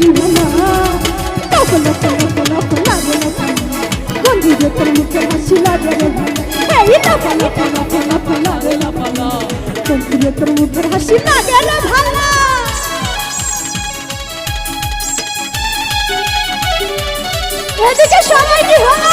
সুখেরি ভালা lop lop lop lop লাগে না বন্ধু রে তোর মুখের হাসি লাগে রে ভালা এই লপ লপ লপ লপ লাগে না ভালা বন্ধু রে তোর মুখের হাসি লাগে রে ভালা এদিকে সবাই কি হলো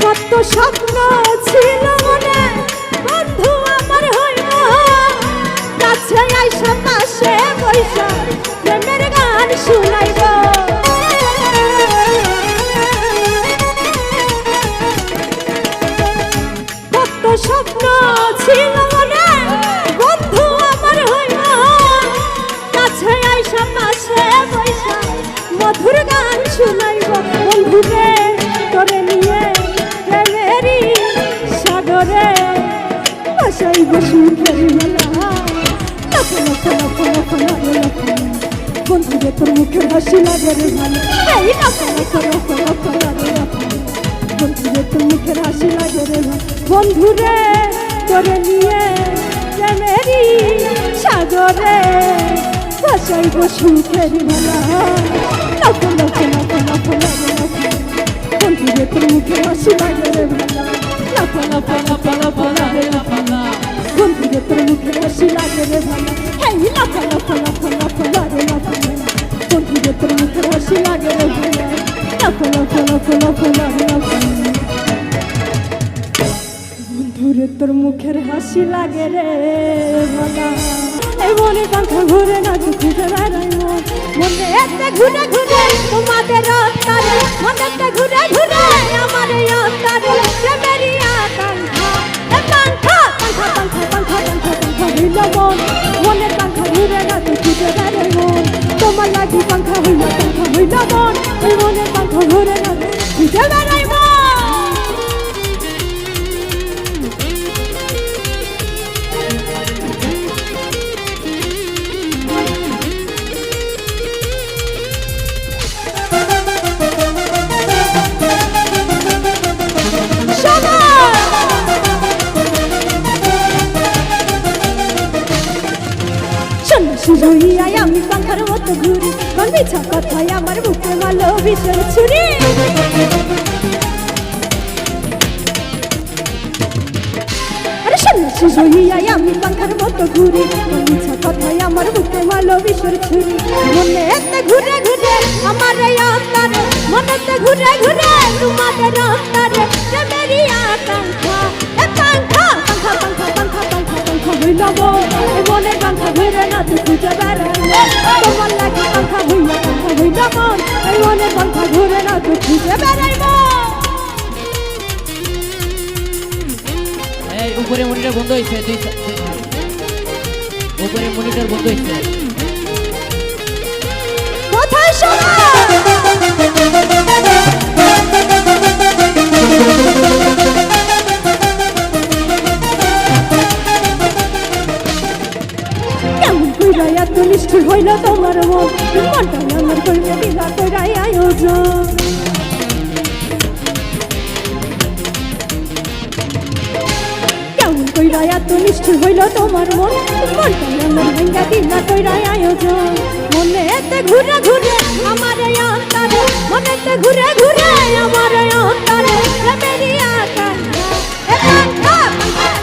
কত স্বপ্ন ছিল মনে বন্ধু আমার হইল কাছে আইসা পাশে বইসা প্রেমের গান শুনাইব কত স্বপ্ন ছিল মনে বন্ধু আমার হইল কাছে আইসা পাশে বইসা মধুর গান শুনাইব বন্ধু রে তোরে নিয়ে সাগরে বসাইব সুখের মেলা লপ লপ লপ লপ লাগে বন্ধু রে তোর মুখের হাসি লাগে রে ভালো এই লপ লপ লপ লপ লাগে বন্ধু রে তোর মুখের হাসি লাগে রে বন্ধু রে তোরে নিয়ে প্রেমেরই সাগরে বসাইব সুখের মেলা লপ লপ লপ লপ লাগে বন্ধু রে তোর মুখের হাসি লাগে রে ভালো বন্ধু রে তোর মুখে হাসি লাগে রে ভালো হেই লাফ লাফ লাফ লাফ লাগে না বন্ধু রে তোর মুখে হাসি লাগে রে ভালো লাফ লাফ লাফ লাফ লাগে না বন্ধু রে তোর মুখের হাসি লাগে রে ভালো এই মনে পাখা ঘুরে না তো খুঁজে বেড়াই মনে এতে ঘুরে ঘুরে তোমাদের অত্তারে মনেতে ঘুরে ঘুরে আমার এই অত্তারে প্রেমেরই আকাঙ্ক্ষা এ পাঙ্খা পাঙ্খা পাঙ্খা পাঙ্খা পাঙ্খা পাঙ্খা হইল মন মনের পাঙ্খা ঘুরে না তো খুঁজে বেড়াই মন তোমার লাগি পাঙ্খা হইল মন এই মনের পাঙ্খা ঘুরে না তো খুঁজে বেড়াই মন সুজইয়াই আমি পাখার মতো ঘুরি কোন মিছা কথায় আমার বুকে মালো বিষের ছুরি আরে শোনো সুজইয়াই আমি পাখার মতো ঘুরি কোন মিছা কথায় আমার বুকে মালো বিষের ছুরি মনে এতে ঘুরে ঘুরে আমার এই অন্তরে মনেতে ঘুরে ঘুরে তোমাদের অন্তরে প্রেমেরই আকাঙ্ক্ষা এ পাঙ্খা পাঙ্খা পাঙ্খা পাঙ্খা পাঙ্খা পাঙ্খা হইল মনে পাঙ্খা ঘুরে না তো খুঁজে বেড়াই তোমার লাগে পাঙ্খা হইল মন এই মনে পাঙ্খা ঘুরে না তো খুঁজে বেড়াইব এই উপরে মনিটর বন্ধ হইছে উপরে মনিটর বন্ধ হইছে কোথায় শোনা এত নিষ্ঠুর হইল তোমার মন মনটা আমার কইলে দিলা কইরাই আয়োজন কেমন কইরা এত নিষ্ঠুর হইল তোমার মন মনটা আমার ভাঙ্গা দিলা কইরাই আয়োজন মনে এতে ঘুরে ঘুরে আমার এই অন্তরে মনেতে ঘুরে ঘুরে আমার এই অন্তরে প্রেমেরই আকাঙ্ক্ষা এ পাঙ্খা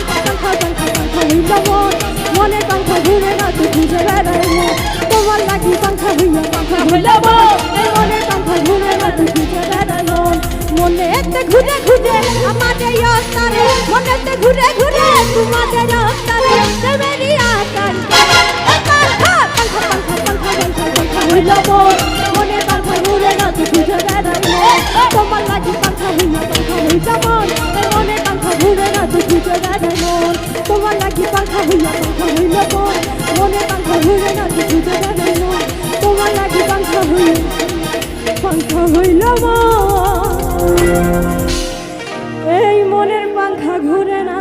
পাঙ্খা পাঙ্খা পাঙ্খা হইল মন মনে পাঙ্খা ঘুরে না তো খুঁজে বেড়াই তোমার লাগি পাঙ্খা হইল এই মনে পাঙ্খা ঘুরে না তো খুঁজে বেড়াই মনে এতে ঘুরে ঘুরে আমার এই অন্তরে মনেতে ঘুরে ঘুরে তোমাদের অন্তরে প্রেমেরই আকাঙ্ক্ষা পাঙ্খা পাঙ্খা পাঙ্খা পাঙ্খা পাঙ্খা পাঙ্খা হইল মনে পাঙ্খা ঘুরে না তো খুঁজে বেড়াই তোমার লাগি পাঙ্খা হইল মন এই মনে পাঙ্খা ঘুরে না তো খুঁজে বেড়াই তোমার লাগি পাঙ্খা হইল মন মনে পাঙ্খা ঘুরে না তো খুঁজে বেড়াই তোমার লাগি পাঙ্খা হইল মন এই মনের পাঙ্খা ঘুরে না